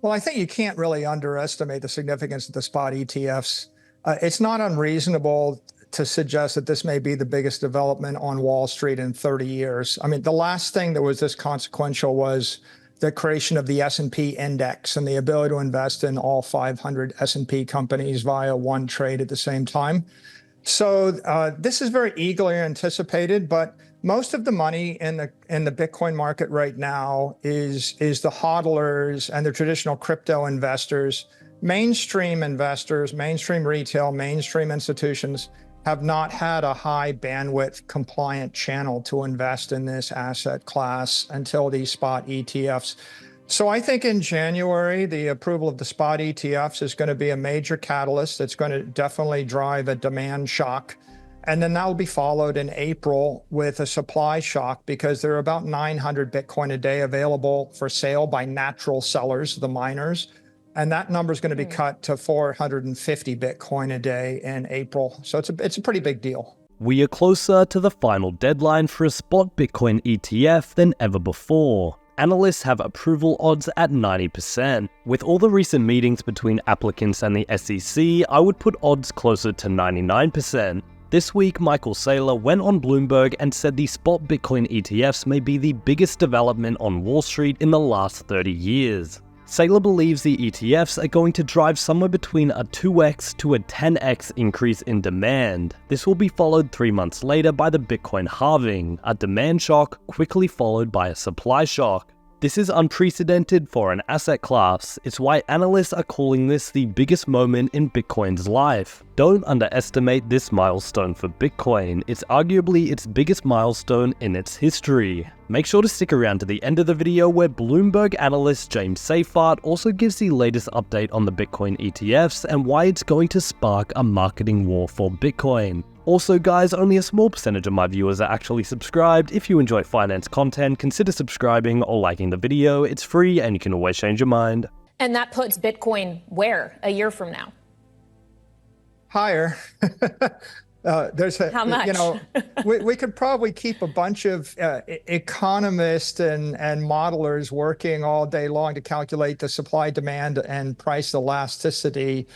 Well, I think you can't really underestimate the significance of the spot ETFs. It's not unreasonable to suggest that this may be the biggest development on Wall Street in 30 years. I mean, the last thing that was this consequential was the creation of the S&P index and the ability to invest in all 500 S&P companies via one trade at the same time. So this is very eagerly anticipated, but most of the money in the Bitcoin market right now is the hodlers and the traditional crypto investors. Mainstream investors, mainstream retail, mainstream institutions have not had a high bandwidth compliant channel to invest in this asset class until these spot ETFs. So I think in January, the approval of the spot ETFs is going to be a major catalyst that's going to definitely drive a demand shock. And then that will be followed in April with a supply shock because there are about 900 Bitcoin a day available for sale by natural sellers, the miners. And that number is going to be cut to 450 Bitcoin a day in April. So it's a pretty big deal. We are closer to the final deadline for a spot Bitcoin ETF than ever before. Analysts have approval odds at 90%. With all the recent meetings between applicants and the SEC, I would put odds closer to 99%. This week, Michael Saylor went on Bloomberg and said the spot Bitcoin ETFs may be the biggest development on Wall Street in the last 30 years. Saylor believes the ETFs are going to drive somewhere between a 2x to a 10x increase in demand. This will be followed 3 months later by the Bitcoin Halving, a demand shock quickly followed by a supply shock. This is unprecedented for an asset class. It's why analysts are calling this the biggest moment in Bitcoin's life. Don't underestimate this milestone for Bitcoin. It's arguably its biggest milestone in its history. Make sure to stick around to the end of the video where Bloomberg analyst James Seyffart also gives the latest update on the Bitcoin ETFs and why it's going to spark a marketing war for Bitcoin. Also guys, only a small percentage of my viewers are actually subscribed. If you enjoy finance content, consider subscribing or liking the video. It's free and you can always change your mind. And that puts Bitcoin where a year from now? Higher. How much? You know, we could probably keep a bunch of economists and modelers working all day long to calculate the supply, demand, and price elasticity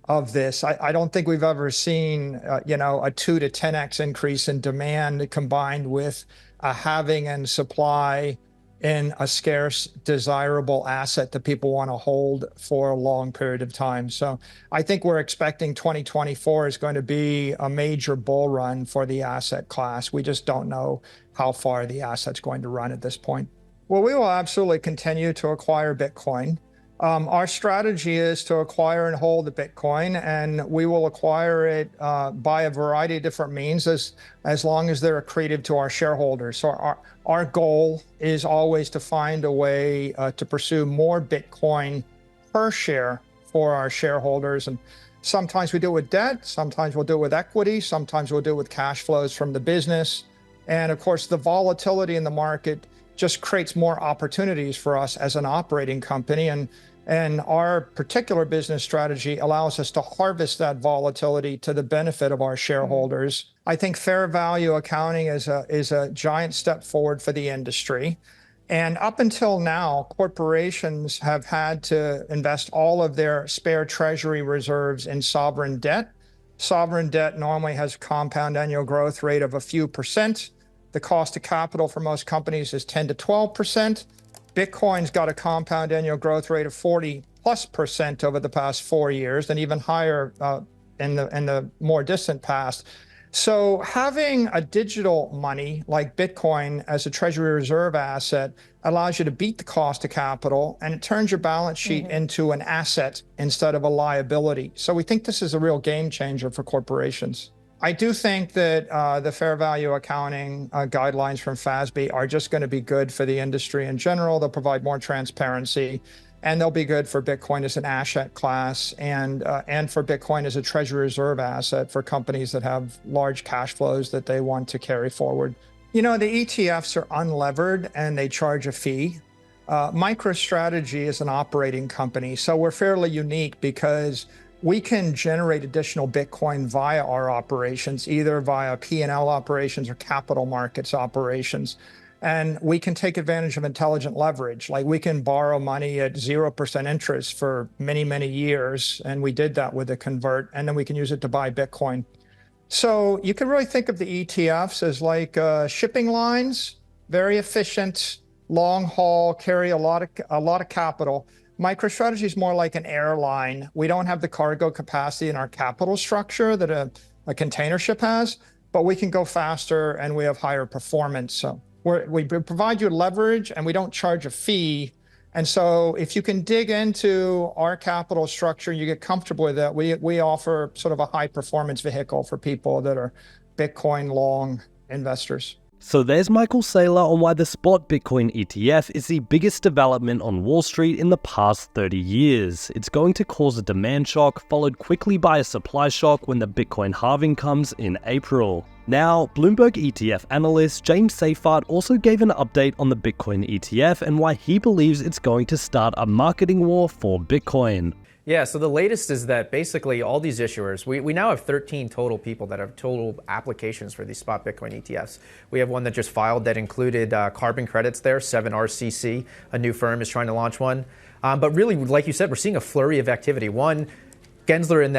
of this. I don't think we've ever seen, you know, a 2 to 10x increase in demand combined with a halving in supply in a scarce, desirable asset that people want to hold for a long period of time. So I think we're expecting 2024 is going to be a major bull run for the asset class. We just don't know how far the asset's going to run at this point. Well, we will absolutely continue to acquire Bitcoin. Our strategy is to acquire and hold the Bitcoin, and we will acquire it by a variety of different means as long as they're accretive to our shareholders. So our goal is always to find a way to pursue more Bitcoin per share for our shareholders. And sometimes we do it with debt, sometimes we'll do it with equity, sometimes we'll do it with cash flows from the business. And of course, the volatility in the market just creates more opportunities for us as an operating company. And our particular business strategy allows us to harvest that volatility to the benefit of our shareholders. I think fair value accounting is a giant step forward for the industry. And up until now, corporations have had to invest all of their spare treasury reserves in sovereign debt. Sovereign debt normally has a compound annual growth rate of a few percent. The cost of capital for most companies is 10 to 12%. Bitcoin's got a compound annual growth rate of 40+% over the past 4 years, and even higher in the more distant past. So having a digital money like Bitcoin as a treasury reserve asset allows you to beat the cost of capital, and it turns your balance sheet into an asset instead of a liability. So we think this is a real game changer for corporations. I do think that the fair value accounting guidelines from FASB are just going to be good for the industry in general. They'll provide more transparency, and they'll be good for Bitcoin as an asset class and for Bitcoin as a treasury reserve asset for companies that have large cash flows that they want to carry forward. You know, the ETFs are unlevered and they charge a fee. MicroStrategy is an operating company, so we're fairly unique because we can generate additional Bitcoin via our operations, either via P&L operations or capital markets operations. And we can take advantage of intelligent leverage. Like we can borrow money at 0% interest for many, many years. And we did that with the convert. And then we can use it to buy Bitcoin. So you can really think of the ETFs as like shipping lines, very efficient, long haul, carry a lot of capital. MicroStrategy is more like an airline. We don't have the cargo capacity in our capital structure that a container ship has, but we can go faster and we have higher performance. So we provide you leverage and we don't charge a fee. And so if you can dig into our capital structure, you get comfortable with that, we offer sort of a high performance vehicle for people that are Bitcoin long investors. So there's Michael Saylor on why the spot Bitcoin ETF is the biggest development on Wall Street in the past 30 years. It's going to cause a demand shock, followed quickly by a supply shock when the Bitcoin halving comes in April. Now, Bloomberg ETF analyst James Saylor also gave an update on the Bitcoin ETF and why he believes it's going to start a marketing war for Bitcoin. Yeah, so the latest is that basically all these issuers, we now have 13 total people that have total applications for these spot Bitcoin ETFs. We have one that just filed that included carbon credits there, 7RCC, a new firm is trying to launch one. But really, like you said, we're seeing a flurry of activity. One, Gensler in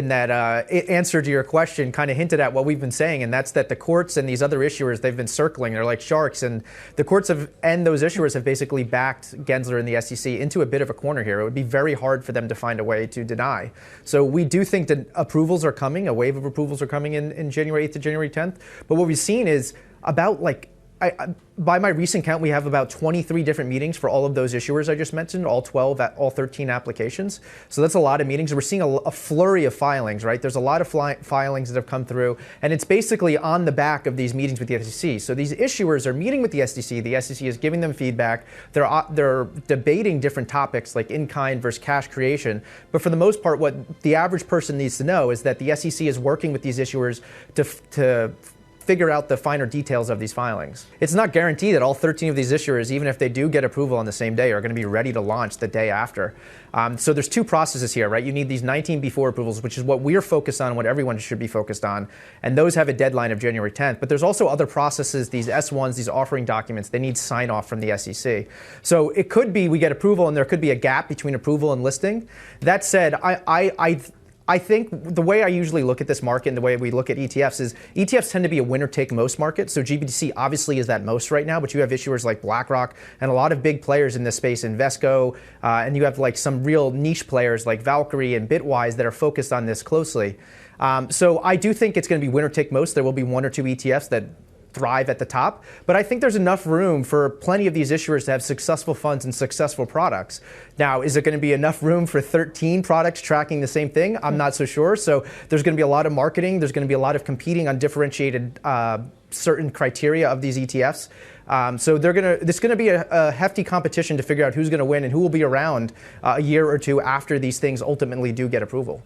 that answer to your question kind of hinted at what we've been saying, and that's that the courts and these other issuers, they've been circling. They're like sharks, and the courts and those issuers have basically backed Gensler and the SEC into a bit of a corner here. It would be very hard for them to find a way to deny. So we do think that approvals are coming. A wave of approvals are coming in January 8th to January 10th. But what we've seen is about by my recent count, we have about 23 different meetings for all of those issuers I just mentioned, all 13 applications. So that's a lot of meetings. We're seeing a flurry of filings, right? There's a lot of filings that have come through, and it's basically on the back of these meetings with the SEC. So these issuers are meeting with the SEC. The SEC is giving them feedback. They're debating different topics like in-kind versus cash creation. But for the most part, what the average person needs to know is that the SEC is working with these issuers to figure out the finer details of these filings. It's not guaranteed that all 13 of these issuers, even if they do get approval on the same day, are going to be ready to launch the day after. So there's two processes here, right? You need these 19 before approvals, which is what we're focused on, what everyone should be focused on. And those have a deadline of January 10th. But there's also other processes, these S1s, these offering documents, they need sign off from the SEC. So it could be we get approval and there could be a gap between approval and listing. That said, I think the way I usually look at this market and the way we look at ETFs is ETFs tend to be a winner-take-most market. So GBTC obviously is that most right now, but you have issuers like BlackRock and a lot of big players in this space, Invesco, and you have like some real niche players like Valkyrie and Bitwise that are focused on this closely. So I do think it's going to be winner-take-most. There will be one or two ETFs that thrive at the top, but I think there's enough room for plenty of these issuers to have successful funds and successful products. Now, is it going to be enough room for 13 products tracking the same thing? I'm not so sure. So there's going to be a lot of marketing. There's going to be a lot of competing on differentiated certain criteria of these ETFs. So there's going to be a hefty competition to figure out who's going to win and who will be around a year or two after these things ultimately do get approval.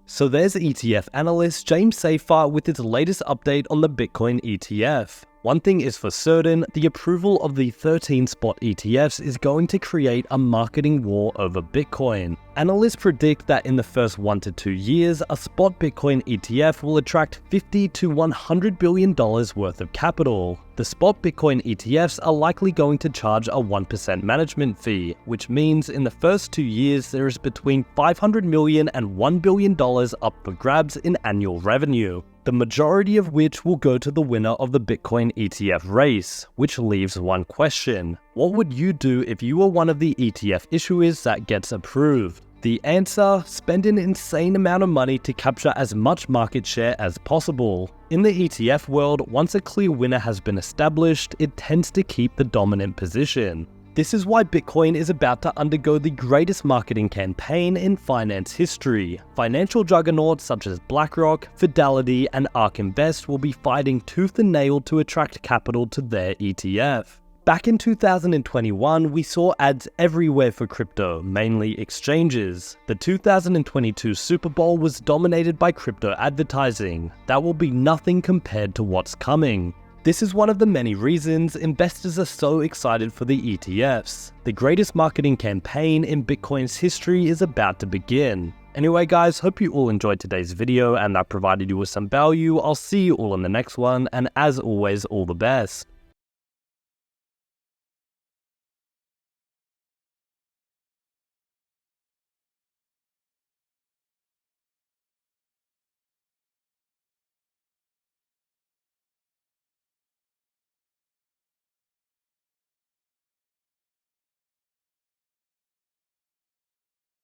So there's ETF analyst James Saylor with his latest update on the Bitcoin ETF. One thing is for certain, the approval of the 13 spot ETFs is going to create a marketing war over Bitcoin. Analysts predict that in the first 1 to 2 years, a spot Bitcoin ETF will attract $50 to $100 billion worth of capital. The spot Bitcoin ETFs are likely going to charge a 1% management fee, which means in the first 2 years there is between $500 million and $1 billion up for grabs in annual revenue, the majority of which will go to the winner of the Bitcoin ETF race, which leaves one question. What would you do if you were one of the ETF issuers that gets approved? The answer: spend an insane amount of money to capture as much market share as possible. In the ETF world, once a clear winner has been established, it tends to keep the dominant position. This is why Bitcoin is about to undergo the greatest marketing campaign in finance history. Financial juggernauts such as BlackRock, Fidelity, and ARK Invest will be fighting tooth and nail to attract capital to their ETF. Back in 2021, we saw ads everywhere for crypto, mainly exchanges. The 2022 Super Bowl was dominated by crypto advertising. That will be nothing compared to what's coming. This is one of the many reasons investors are so excited for the ETFs. The greatest marketing campaign in Bitcoin's history is about to begin. Anyway guys, hope you all enjoyed today's video and that provided you with some value. I'll see you all in the next one, and as always, all the best.